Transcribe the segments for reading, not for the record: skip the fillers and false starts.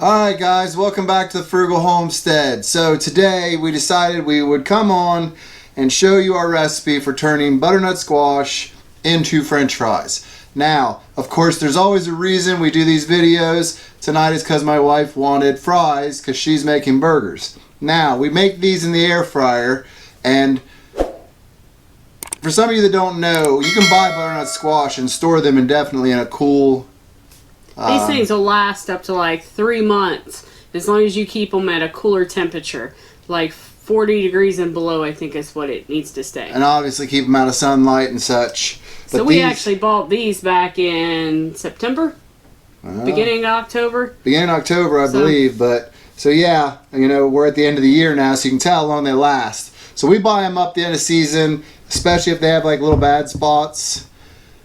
Alright guys, welcome back to the Frugal Homestead. So today we decided we would come on and show you our recipe for turning butternut squash into french fries. Now, of course, there's always a reason we do these videos. Tonight is because my wife wanted fries because she's making burgers. Now, we make these in the air fryer, and for some of you that don't know, you can buy butternut squash and store them indefinitely in a cool... These things will last up to like 3 months as long as you keep them at a cooler temperature. Like 40 degrees and below, I think is what it needs to stay. And obviously keep them out of sunlight and such. So we actually bought these back in September? Beginning of October? Beginning of October, I believe. But so yeah, you know, we're at the end of the year now, so you can tell how long they last. So we buy them up the end of season, especially if they have like little bad spots.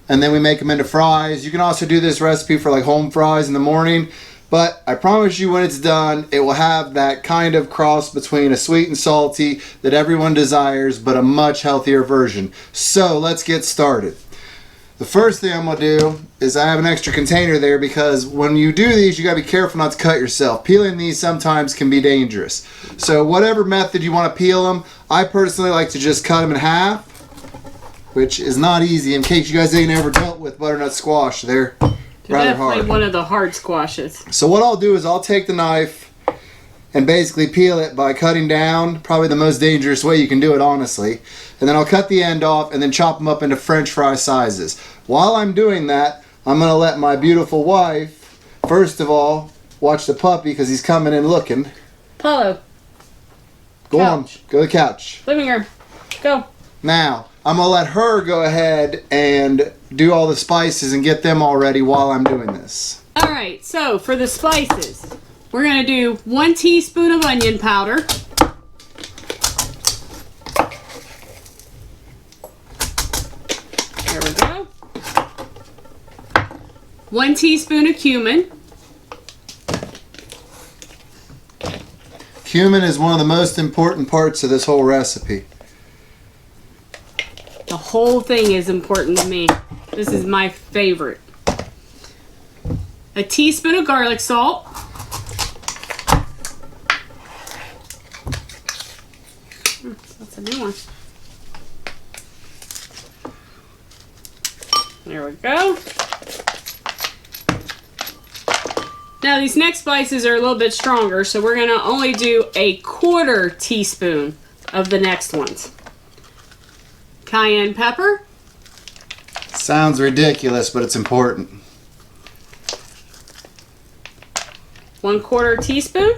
And then we make them into fries. You can also do this recipe for like home fries in the morning. But I promise you when it's done, it will have that kind of cross between a sweet and salty that everyone desires, but a much healthier version. So let's get started. The first thing I'm going to do is I have an extra container there because when you do these, you got to be careful not to cut yourself. Peeling these sometimes can be dangerous. So whatever method you want to peel them, I personally like to just cut them in half, which is not easy. In case you guys ain't ever dealt with butternut squash, they're rather hard. Definitely one of the hard squashes. So what I'll do is I'll take the knife and basically peel it by cutting down, probably the most dangerous way you can do it, honestly. And then I'll cut the end off and then chop them up into french fry sizes. While I'm doing that, I'm going to let my beautiful wife, first of all, watch the puppy because he's coming in looking. Apollo. Go on, go to the couch. Living room. Go. Now, I'm going to let her go ahead and do all the spices and get them all ready while I'm doing this. Alright, so for the spices, we're going to do 1 teaspoon of onion powder. There we go. 1 teaspoon of cumin. Cumin is one of the most important parts of this whole recipe. The whole thing is important to me. This is my favorite. A teaspoon of garlic salt. That's a new one. There we go. Now these next spices are a little bit stronger, so we're going to only do a 1/4 teaspoon of the next ones. Cayenne pepper. Sounds ridiculous, but it's important. 1/4 teaspoon.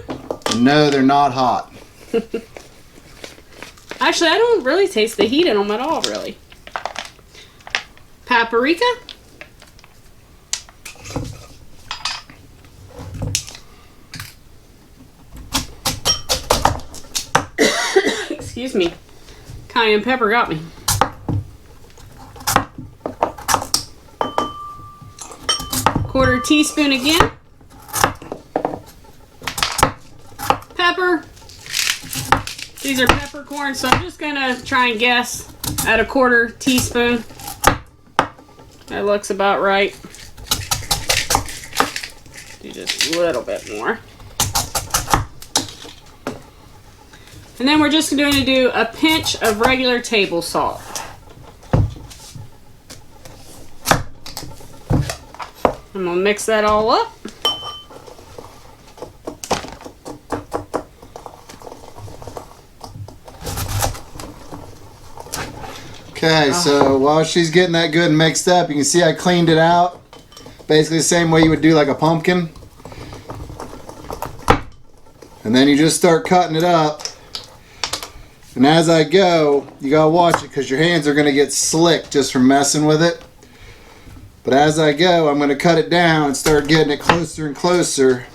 No, they're not hot. Actually, I don't really taste the heat in them at all, really. Paprika. Excuse me. Cayenne pepper got me. 1/4 teaspoon again. Pepper. These are peppercorns, so I'm just gonna try and guess at a 1/4 teaspoon. That looks about right. Do just a little bit more. And then we're just going to do a pinch of regular table salt. I'm going to mix that all up. Okay, so while she's getting that good and mixed up, you can see I cleaned it out. Basically the same way you would do like a pumpkin. And then you just start cutting it up. And as I go, you gotta watch it because your hands are gonna get slick just from messing with it. But as I go, I'm gonna cut it down and start getting it closer and closer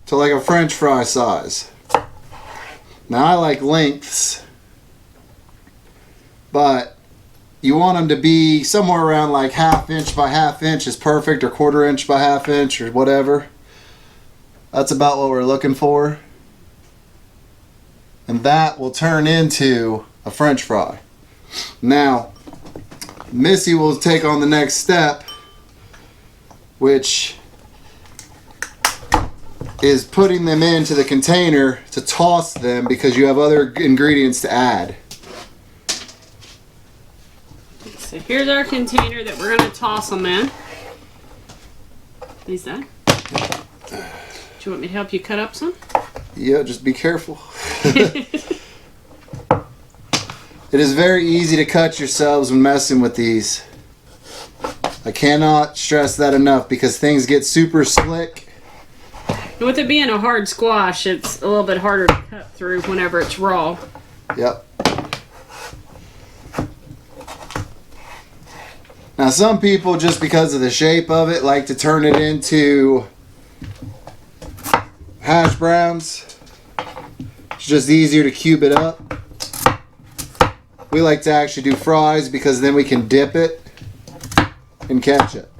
to like a french fry size. Now I like lengths, but you want them to be somewhere around like 1/2 inch by 1/2 inch is perfect, or 1/4 inch by 1/2 inch, or whatever. That's about what we're looking for. And that will turn into a french fry. Now, Missy will take on the next step, which is putting them into the container to toss them because you have other ingredients to add. So here's our container that we're going to toss them in. Is that? Do you want me to help you cut up some? Yeah, just be careful. It is very easy to cut yourselves when messing with these. I cannot stress that enough because things get super slick. With it being a hard squash, it's a little bit harder to cut through whenever it's raw. Yep. Now some people, just because of the shape of it, like to turn it into hash browns. It's just easier to cube it up. We like to actually do fries because then we can dip it in ketchup.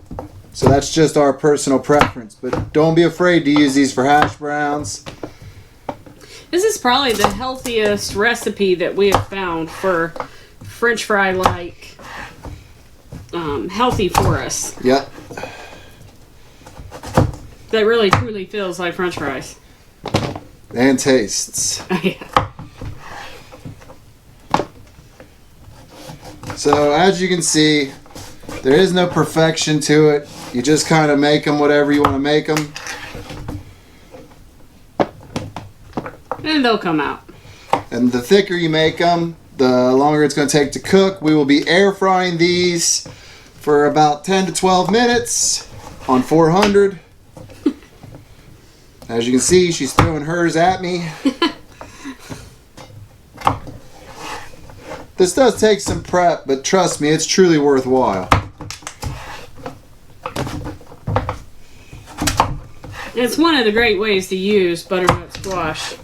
So that's just our personal preference. But don't be afraid to use these for hash browns. This is probably the healthiest recipe that we have found for French fry like healthy for us. Yep. That really truly feels like French fries. And tastes. Yeah. So as you can see, there is no perfection to it. You just kind of make them whatever you want to make them. And they'll come out. And the thicker you make them, the longer it's going to take to cook. We will be air frying these for about 10 to 12 minutes on 400. As you can see, she's throwing hers at me. This does take some prep, but trust me, it's truly worthwhile. It's one of the great ways to use butternut squash.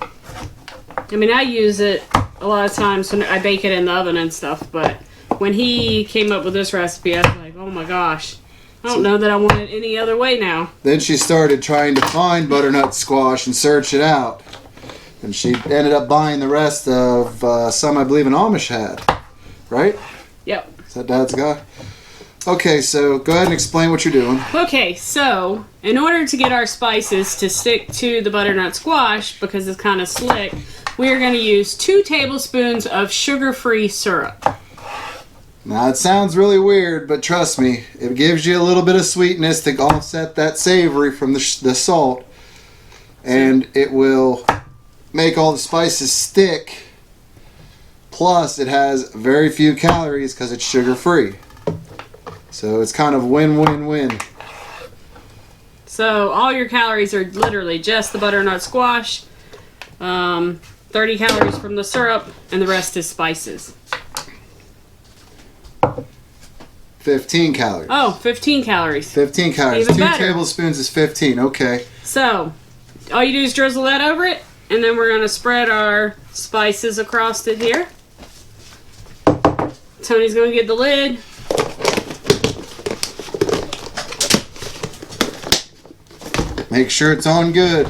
I mean, I use it a lot of times when I bake it in the oven and stuff, but when he came up with this recipe, I was like, oh my gosh, I don't know that I want it any other way now. Then she started trying to find butternut squash and search it out. And she ended up buying the rest of some I believe an Amish had. Right? Yep. Is that Dad's guy? Okay, so go ahead and explain what you're doing. Okay, so in order to get our spices to stick to the butternut squash, because it's kind of slick, we are going to use 2 tablespoons of sugar-free syrup. Now it sounds really weird, but trust me, it gives you a little bit of sweetness to offset that savory from the salt. And it will make all the spices stick. Plus it has very few calories because it's sugar-free. So it's kind of win-win-win. So all your calories are literally just the butternut squash, 30 calories from the syrup, and the rest is spices. 15 calories. Oh, 15 calories. 15 calories. Even 2 better. tablespoons is 15. Okay. So all you do is drizzle that over it, and then we're going to spread our spices across it here. Tony's going to get the lid. Make sure it's on good.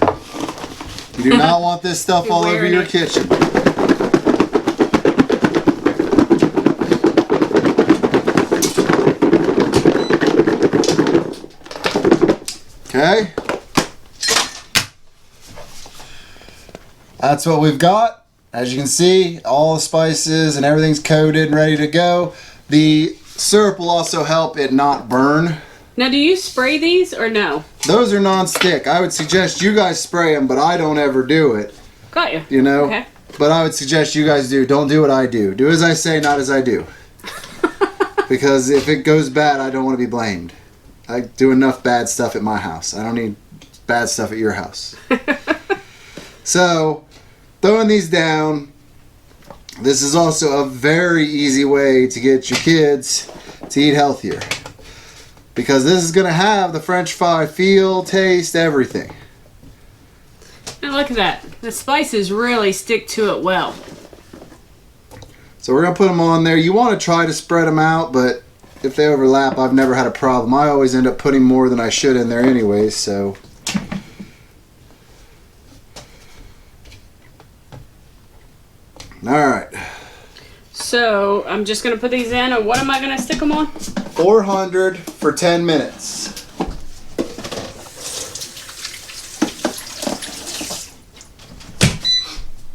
You do not want this stuff all over your kitchen. Okay. That's what we've got. As you can see, all the spices and everything's coated and ready to go. The syrup will also help it not burn. Now, do you spray these or no? Those are non-stick. I would suggest you guys spray them, but I don't ever do it. Got you. You know? Okay. But I would suggest you guys do. Don't do what I do. Do as I say, not as I do. Because if it goes bad, I don't want to be blamed. I do enough bad stuff at my house. I don't need bad stuff at your house. So, throwing these down, this is also a very easy way to get your kids to eat healthier. Because this is going to have the French fry feel, taste, everything. And look at that. The spices really stick to it well. So we're going to put them on there. You want to try to spread them out, but if they overlap, I've never had a problem. I always end up putting more than I should in there anyways, so. Alright. So, I'm just going to put these in, and what am I going to stick them on? 400 for 10 minutes.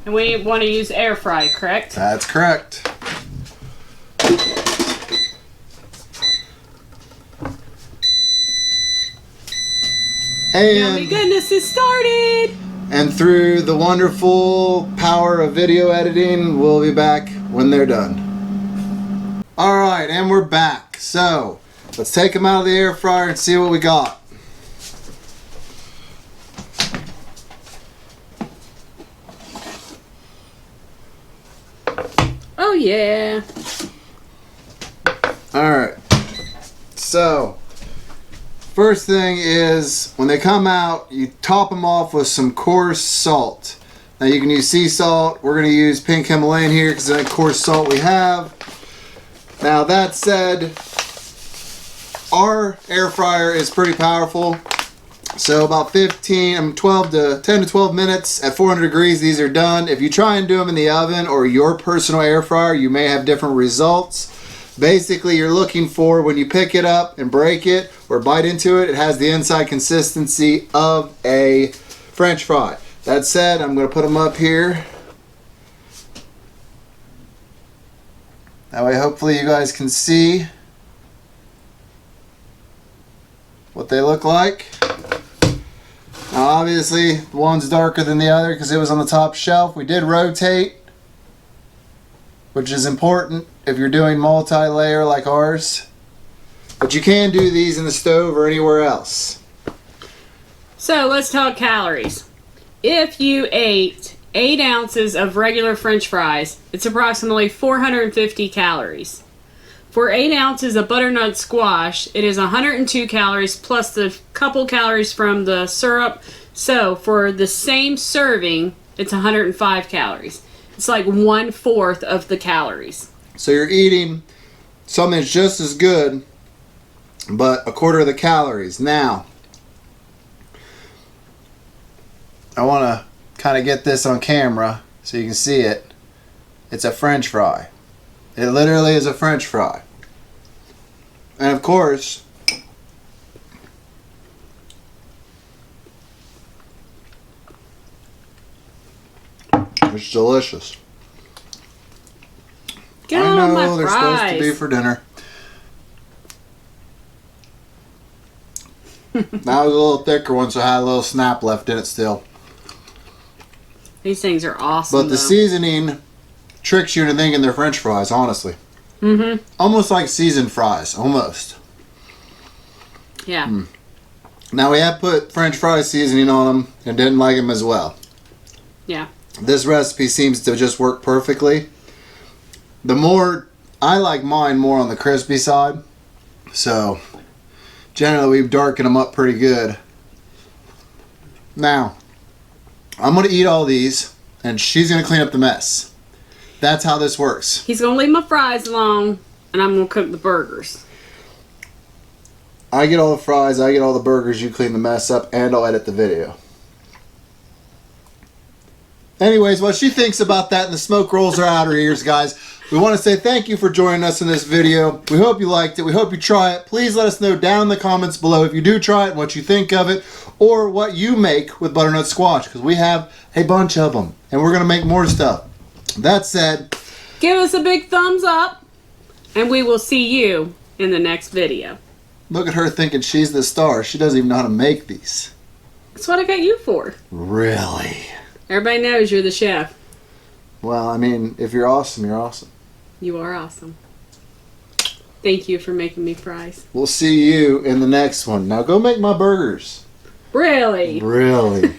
And we want to use air fry, correct? That's correct. Yummy And, goodness, it started! and through the wonderful power of video editing, we'll be back when they're done. Alright, and we're back. So, let's take them out of the air fryer and see what we got. Oh yeah. Alright. So, first thing is, when they come out, you top them off with some coarse salt. Now you can use sea salt. We're going to use pink Himalayan here because that's the coarse salt we have. Now that said, our air fryer is pretty powerful. So about 10 to 12 minutes at 400 degrees, these are done. If you try and do them in the oven or your personal air fryer, you may have different results. Basically, you're looking for, when you pick it up and break it or bite into it, it has the inside consistency of a French fry. That said, I'm going to put them up here. That way, hopefully you guys can see what they look like. Now, obviously, one's darker than the other because it was on the top shelf. We did rotate, which is important if you're doing multi-layer like ours. But you can do these in the stove or anywhere else. So let's talk calories. If you ate 8 ounces of regular French fries, it's approximately 450 calories. For 8 ounces of butternut squash, it is 102 calories plus the couple calories from the syrup. So for the same serving, it's 105 calories. It's like 1/4 of the calories. So you're eating something that's just as good, but 1/4 of the calories. Now, I want to kind of get this on camera so you can see it. It's a French fry. It literally is a French fry. And of course, it's delicious. Get I on my know they're fries. supposed to be for dinner. That was a little thicker one, so it had a little snap left in it still. These things are awesome. But the seasoning tricks you into thinking they're French fries, honestly. Mm-hmm. Almost like seasoned fries, almost. Yeah. Now we have put French fry seasoning on them and didn't like them as well. Yeah. This recipe seems to just work perfectly. I like mine more on the crispy side. So generally we darken them up pretty good. Now, I'm going to eat all these and she's going to clean up the mess. That's how this works. He's going to leave my fries alone and I'm going to cook the burgers. I get all the fries, I get all the burgers, you clean the mess up, and I'll edit the video. Anyways, what she thinks about that and the smoke rolls are out her ears, guys. We want to say thank you for joining us in this video. We hope you liked it. We hope you try it. Please let us know down in the comments below if you do try it and what you think of it, or what you make with butternut squash, because we have a bunch of them and we're going to make more stuff. That said, give us a big thumbs up and we will see you in the next video. Look at her thinking she's the star. She doesn't even know how to make these. That's what I got you for. Really? Everybody knows you're the chef. Well, I mean, if you're awesome, you're awesome. You are awesome. Thank you for making me fries. We'll see you in the next one. Now go make my burgers. Really? Really.